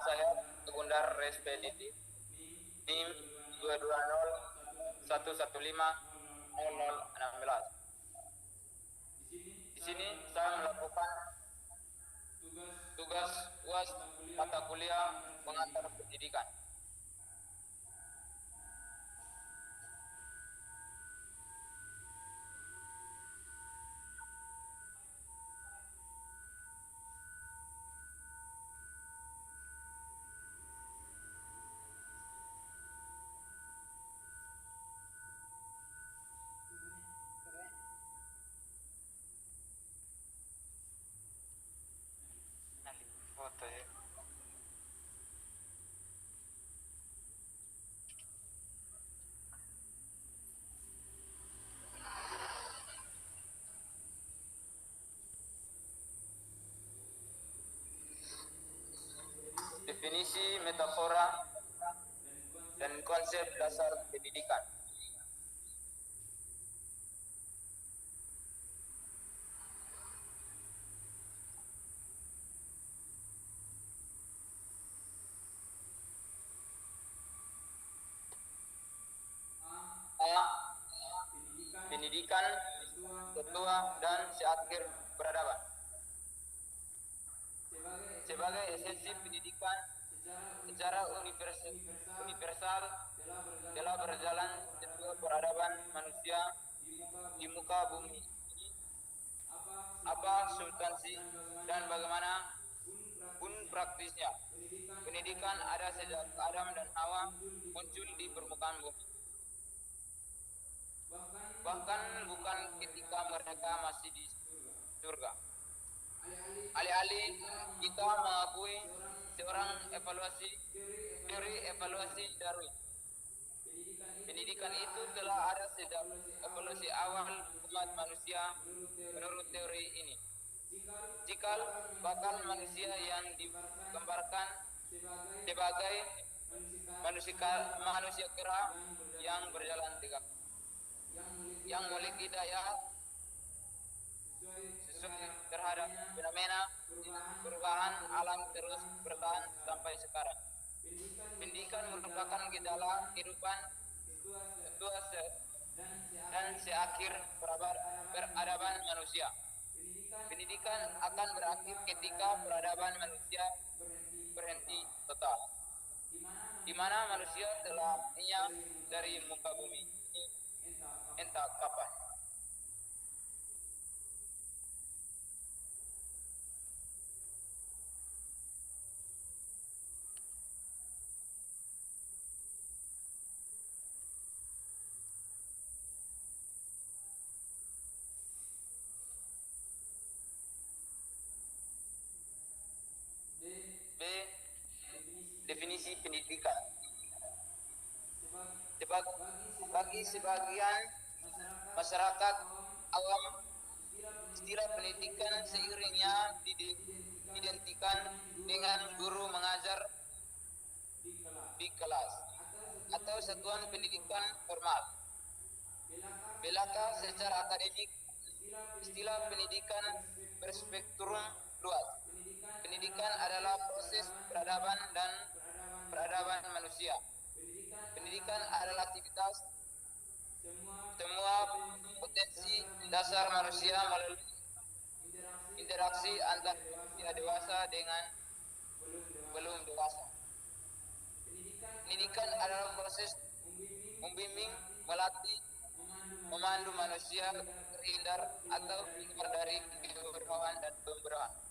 saya Gundar Respeditif NIM 22011500016. Di sini saya melakukan tugas UAS mata kuliah pengantar pendidikan. Foto ya. Definisi, metafora, dan konsep dasar pendidikan. A. Pendidikan, tetua, dan seakhir peradaban. Sebagai esensi pendidikan secara universal telah berjalan sebuah peradaban manusia di muka bumi. Apa substansi dan bagaimana pun praktisnya, pendidikan ada sejak Adam dan Hawa muncul di permukaan bumi. Bahkan bukan ketika mereka masih di surga. Alih-alih kita mengakui teori evaluasi Darwin. Pendidikan itu telah ada sejak evolusi awal umat manusia menurut teori ini. Cikal bakal manusia yang digambarkan sebagai manusia kera yang berjalan tegak, yang memiliki daya sesuai terhadap fenomena perubahan alam terus bertahan sampai sekarang. Pendidikan merupakan gejala kehidupan tetua dan seakhir peradaban manusia. Pendidikan akan berakhir ketika peradaban manusia berhenti total, di mana manusia telah lenyap dari muka bumi ini entah kapan. B. Definisi pendidikan. Bagi sebagian masyarakat awam, istilah pendidikan seiringnya diidentikan dengan guru mengajar di kelas atau satuan pendidikan formal. Belaka secara akademik, istilah pendidikan berspektrum luas. Pendidikan adalah proses peradaban dan peradaban manusia. Pendidikan adalah aktivitas semua potensi dasar manusia melalui interaksi antar manusia dewasa dengan belum dewasa. Pendidikan adalah proses membimbing, melatih, memandu manusia terhindar atau keluar dari kebodohan dan pemberontakan.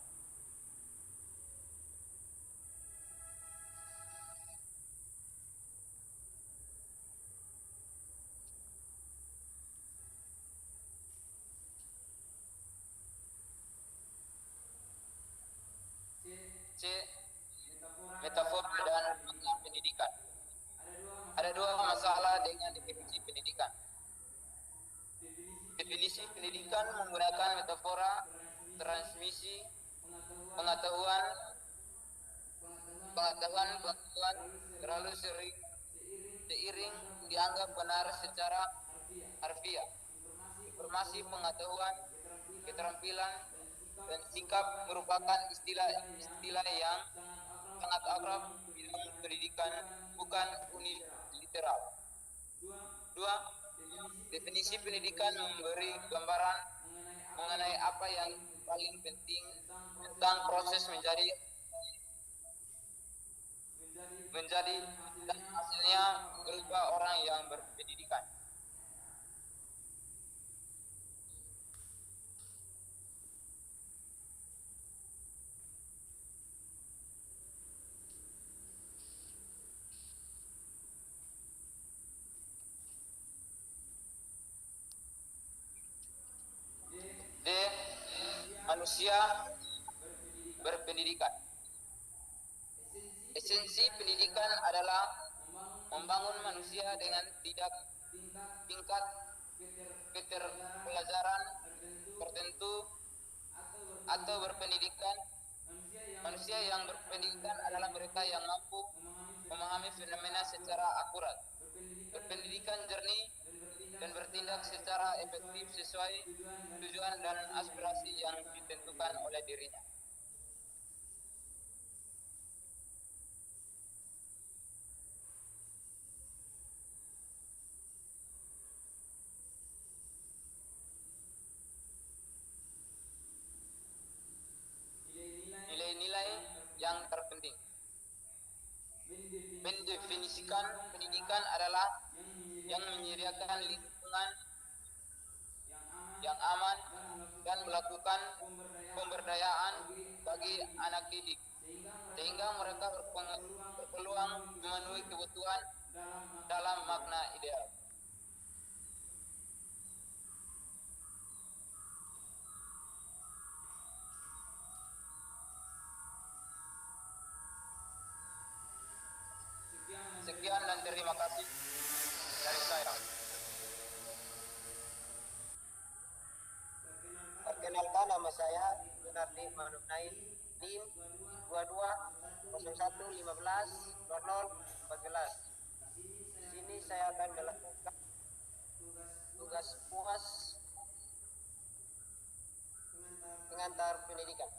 C. Metafora dan makna pendidikan. Ada dua masalah dengan definisi pendidikan. Definisi pendidikan menggunakan metafora transmisi pengetahuan terlalu seiring dianggap benar secara harfiah. Informasi, pengetahuan, keterampilan, dan sikap merupakan istilah yang sangat akrab bilang pendidikan bukan uniliteral. Dua, definisi pendidikan memberi gambaran mengenai apa yang paling penting tentang proses menjadi dan hasilnya berupa orang yang berpendidikan. D. Manusia berpendidikan. Esensi pendidikan adalah membangun manusia dengan tingkat keterpelajaran tertentu atau berpendidikan. Manusia yang berpendidikan adalah mereka yang mampu memahami fenomena secara akurat, berpendidikan jernih, dan bertindak secara efektif sesuai tujuan dan aspirasi yang ditentukan oleh dirinya. Nilai-nilai yang terpenting. Mendefinisikan pendidikan adalah yang menyediakan lingkungan yang aman dan melakukan pemberdayaan bagi anak didik, sehingga mereka berpeluang memenuhi kebutuhan dalam makna ideal. Sekian dan terima kasih dari saya. Perkenalkan, nama saya Gunardi Manuknain, NIM 2201150014. Di sini saya akan melakukan tugas puas pengantar pendidikan.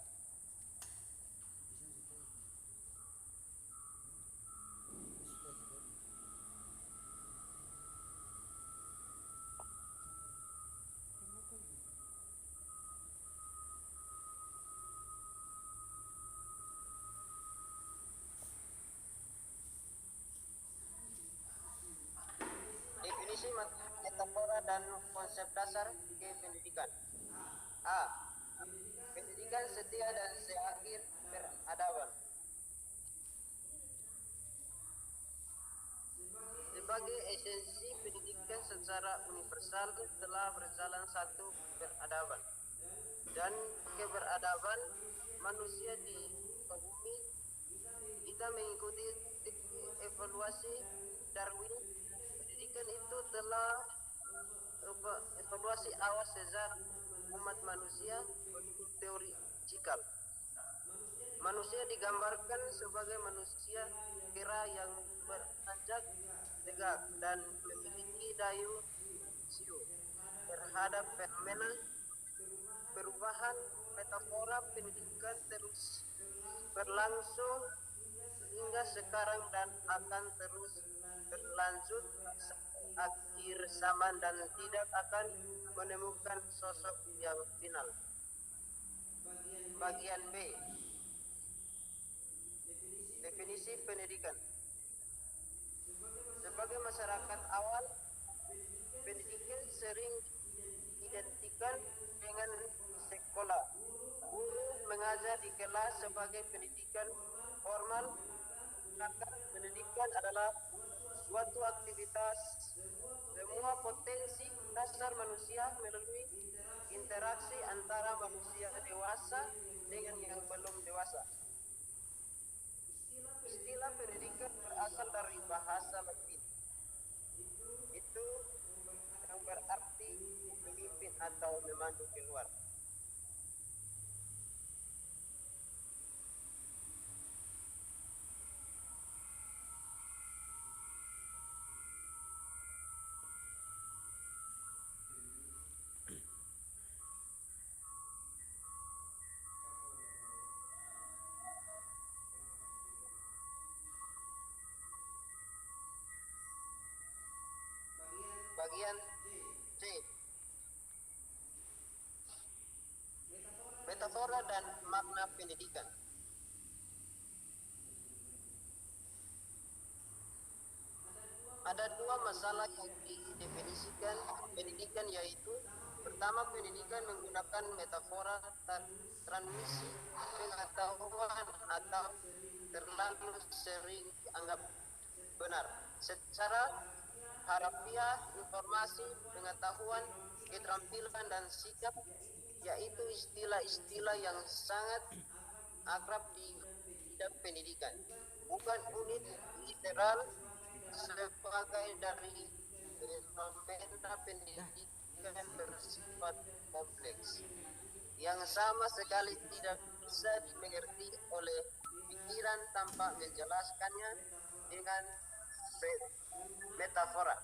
Definisi metafora dan konsep dasar ke pendidikan. A. Pendidikan setia dan seakhir peradaban. Sebagai esensi pendidikan secara universal telah berjalan satu peradaban, dan keberadaban manusia di bumi kita mengikuti evaluasi Darwin. Pendidikan itu telah evaluasi awal sejak umat manusia menurut teori Cikal. Manusia digambarkan sebagai manusia kera yang beranjak tegak dan memiliki daya siu terhadap fenomena perubahan. Metafora pendidikan terus berlangsung hingga sekarang dan akan terus berlanjut akhir zaman dan tidak akan menemukan sosok yang final. Bagian B. Definisi pendidikan. Sebagai masyarakat awal, pendidikan sering diidentikan dengan sekolah. Guru mengajar di kelas sebagai pendidikan formal. Maka pendidikan adalah suatu aktivitas semua potensi dasar manusia melalui interaksi antara manusia dewasa dengan yang belum dewasa. Istilah pendidikan berasal dari bahasa Latin. Itu yang berarti memimpin atau memandu keluar. Bagian C. Metafora dan makna pendidikan. Ada dua masalah yang didefinisikan pendidikan, yaitu pertama, pendidikan menggunakan metafora transmisi pengetahuan atau terlalu sering dianggap benar. Secara harfiah, informasi, pengetahuan, keterampilan, dan sikap, yaitu istilah-istilah yang sangat akrab di bidang pendidikan, bukan unit literal sebagai dari fenomena pendidikan bersifat kompleks yang sama sekali tidak bisa dimengerti oleh pikiran tanpa menjelaskannya dengan metafora.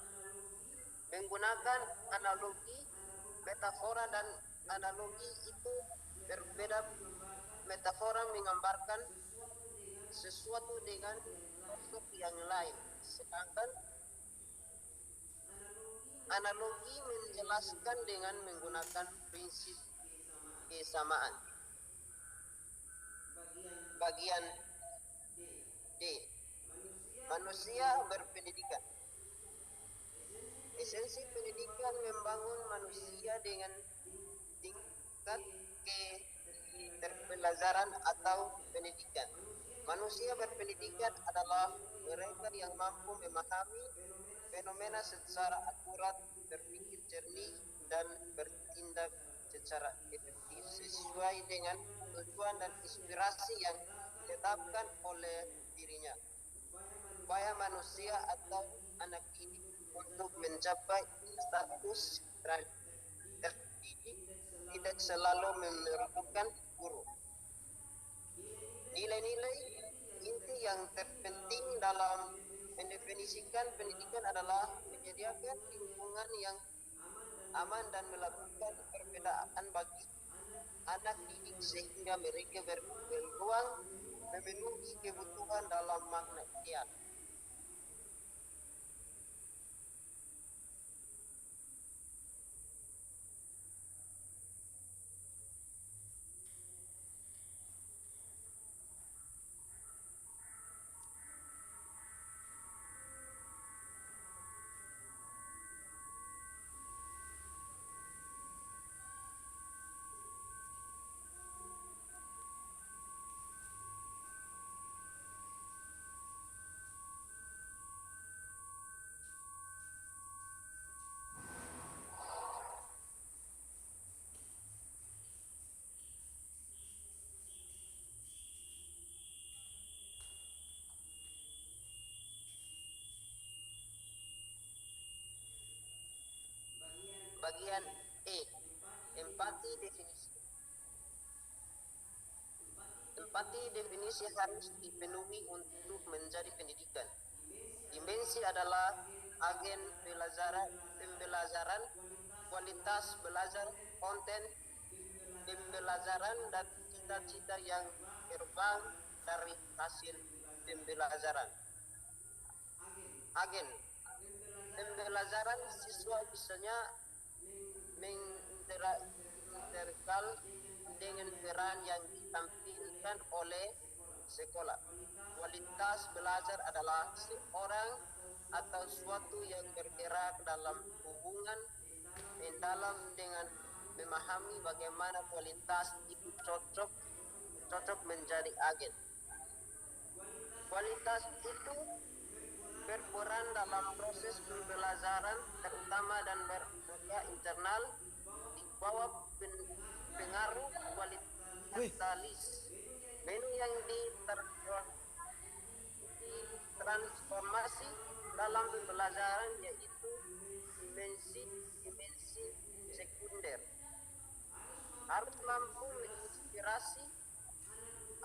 Menggunakan analogi, metafora dan analogi itu berbeda. Metafora menggambarkan sesuatu dengan konsep yang lain, sedangkan analogi menjelaskan dengan menggunakan prinsip kesamaan. Bagian D. Manusia berpendidikan. Esensi pendidikan membangun manusia dengan tingkat keterbelajaran atau pendidikan. Manusia berpendidikan adalah mereka yang mampu memahami fenomena secara akurat, berpikir jernih, dan bertindak secara efektif sesuai dengan tujuan dan inspirasi yang ditetapkan oleh dirinya. Upaya manusia atau anak ini untuk mencapai status terdidik tidak selalu memerlukan guru. Nilai-nilai inti yang terpenting dalam mendefinisikan pendidikan adalah menyediakan lingkungan yang aman dan melakukan perbedaan bagi anak didik sehingga mereka berpeluang memenuhi kebutuhan dalam makna ideal. Bagian E. Empati definisi. Empati definisi harus dipenuhi untuk menjadi pendidikan. Dimensi adalah agen pembelajaran, kualitas belajar, konten pembelajaran, dan cita-cita yang terbang dari hasil pembelajaran. Agen pembelajaran, siswa misalnya mengintegralkan dengan peran yang ditampilkan oleh sekolah. Kualitas belajar adalah seorang atau suatu yang bergerak dalam hubungan mendalam dengan memahami bagaimana kualitas itu cocok menjadi agen. Kualitas itu berperan dalam proses pembelajaran terutama dan berada internal di bawah pengaruh kualitalis. Menu yang ditransformasi dalam pembelajaran yaitu dimensi sekunder. Harus mampu menginspirasi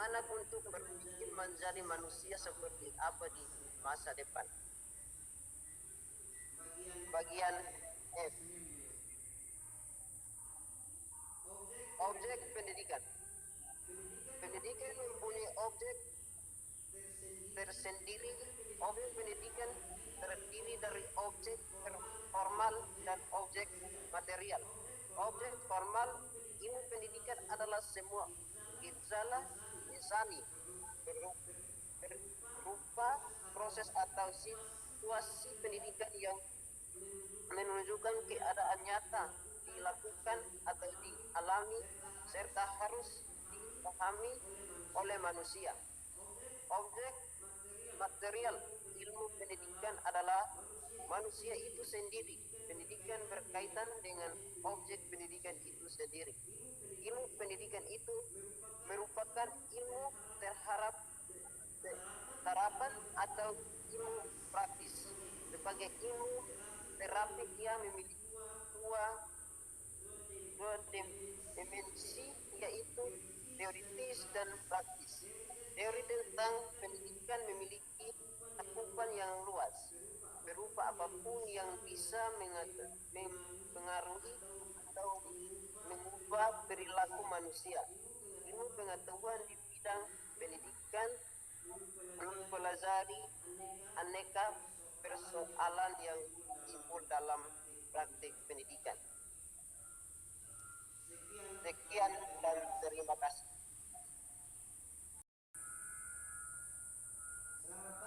anak untuk berpikir menjadi manusia seperti apa di masa depan. Bagian F. Objek pendidikan. Pendidikan mempunyai objek tersendiri. Objek pendidikan terdiri dari objek formal dan objek material. Objek formal ilmu pendidikan adalah semua gejala insani berupa proses atau situasi pendidikan yang menunjukkan keadaan nyata dilakukan atau dialami serta harus dipahami oleh manusia. Objek material ilmu pendidikan adalah manusia itu sendiri. Pendidikan berkaitan dengan objek pendidikan itu sendiri. Ilmu pendidikan itu merupakan ilmu terapan atau ilmu praktis. Sebagai ilmu terapi dia memiliki dua dimensi, yaitu teoritis dan praktis. Teori tentang pendidikan memiliki cakupan yang luas, berupa apapun yang bisa mempengaruhi atau mengubah perilaku manusia. Ilmu pengetahuan di bidang pendidikan mempelajari aneka persoalan yang timbul dalam praktik pendidikan. Sekian dan terima kasih.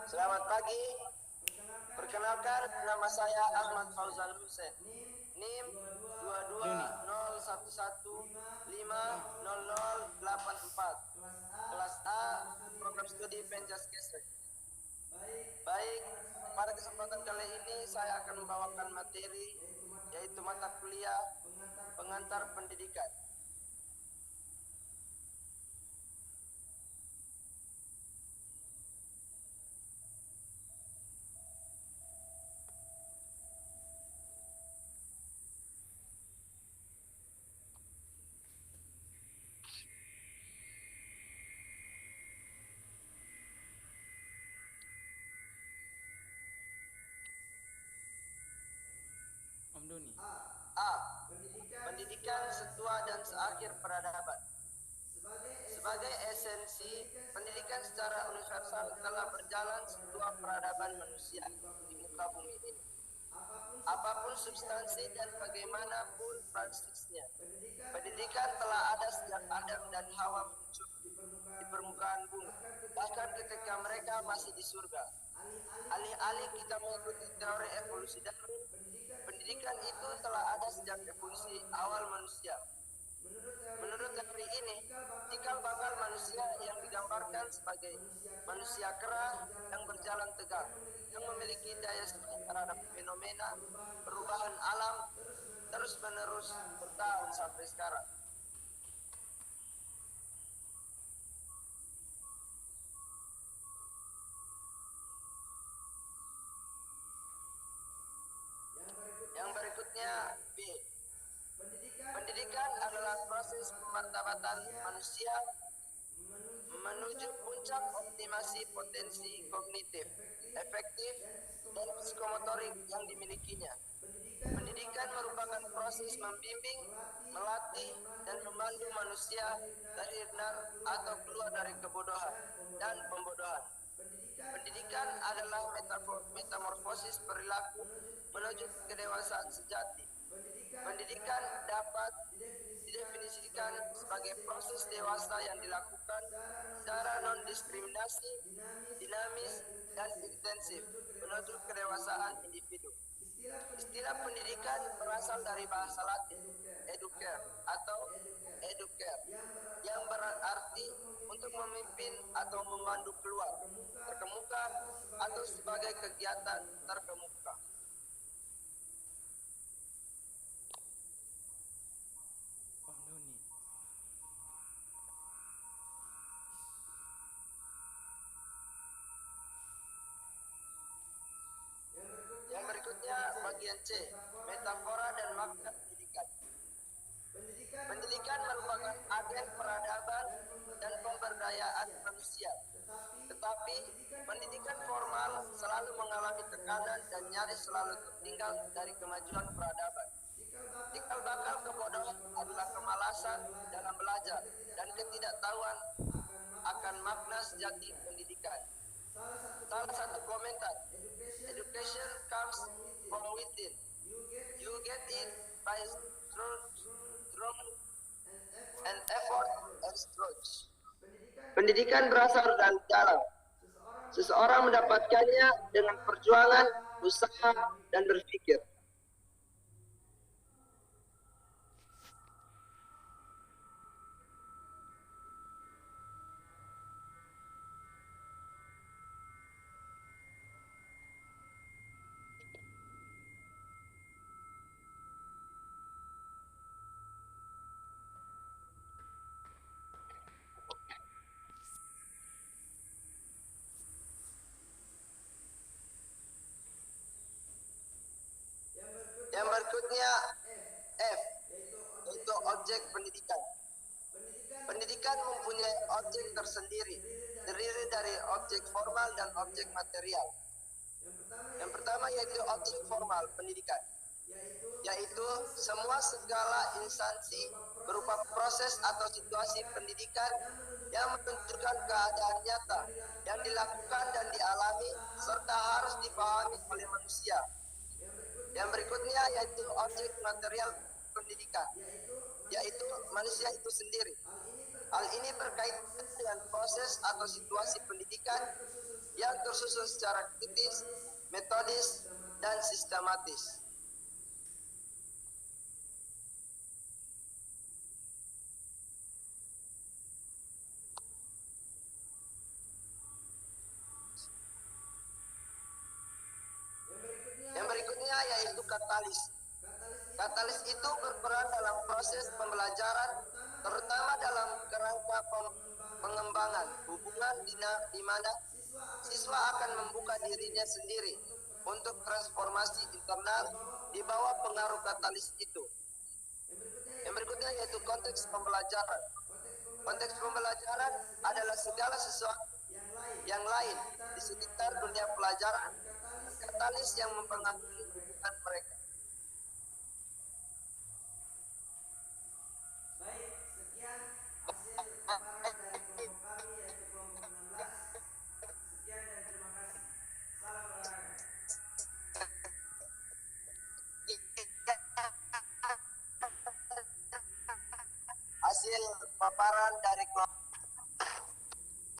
Selamat pagi. Perkenalkan, nama saya Ahmad Fauzan Hussein. NIM 2201150084. Kelas A, program studi Penjas Kesrek. Baik, pada kesempatan kali ini saya akan membawakan materi yaitu mata kuliah pengantar pendidikan. A. Pendidikan setua dan seakhir peradaban. Sebagai esensi, pendidikan secara universal telah berjalan setua peradaban manusia di muka bumi ini. Apapun substansi dan bagaimanapun praksisnya, pendidikan telah ada sejak Adam dan Hawa muncul di permukaan bumi, bahkan ketika mereka masih di surga. Alih-alih kita mengikuti teori evolusi Darwin, pendidikan itu telah ada sejak evolusi awal manusia. Menurut teori ini, cikal bakal manusia yang digambarkan sebagai manusia kera yang berjalan tegak, yang memiliki daya saing terhadap fenomena perubahan alam, terus-menerus bertahan sampai sekarang. Yang berikutnya, B. Pendidikan adalah proses pemantapan manusia menuju puncak optimasi potensi kognitif, efektif, dan psikomotorik yang dimilikinya. Pendidikan merupakan proses membimbing, melatih, dan memandu manusia terhindar atau keluar dari kebodohan dan pembodohan. Pendidikan adalah metamorfosis perilaku menuju kedewasaan sejati. Pendidikan dapat didefinisikan sebagai proses dewasa yang dilakukan secara non-diskriminasi, dinamis, dan intensif menuju kedewasaan individu. Istilah pendidikan berasal dari bahasa Latin educare atau educare, yang berarti untuk memimpin atau memandu keluar, terkemuka, atau sebagai kegiatan terkemuka. Yang berikutnya bagian C, metafora dan makna pendidikan. Pendidikan merupakan agen peradaban dan pemberdayaan manusia. Tetapi pendidikan formal selalu mengalami tekanan dan nyaris selalu tertinggal dari kemajuan peradaban. Cikal bakal kebodohan adalah kemalasan dalam belajar dan ketidaktahuan akan makna sejati pendidikan. Salah satu komentar, education comes from within. You get it by through an effort and struggle. Pendidikan berasal dari dalam. Seseorang mendapatkannya dengan perjuangan, usaha, dan berpikir. Yang berikutnya F, yaitu objek pendidikan. Pendidikan mempunyai objek tersendiri, terdiri dari objek formal dan objek material. Yang pertama yaitu objek formal pendidikan, yaitu semua segala instansi berupa proses atau situasi pendidikan yang menunjukkan keadaan nyata yang dilakukan dan dialami serta harus dipahami oleh manusia. Yang berikutnya yaitu objek material pendidikan, yaitu manusia itu sendiri. Hal ini berkaitan dengan proses atau situasi pendidikan yang tersusun secara kritis, metodis, dan sistematis. Yang berikutnya yaitu katalis. Katalis itu berperan dalam proses pembelajaran, terutama dalam kerangka pengembangan hubungan di mana siswa akan membuka dirinya sendiri untuk transformasi internal di bawah pengaruh katalis itu. Yang berikutnya yaitu konteks pembelajaran. Konteks pembelajaran adalah segala sesuatu yang lain di sekitar dunia pelajaran, katalis yang mempengaruhi hubungan mereka. Hasil paparan dari kelompok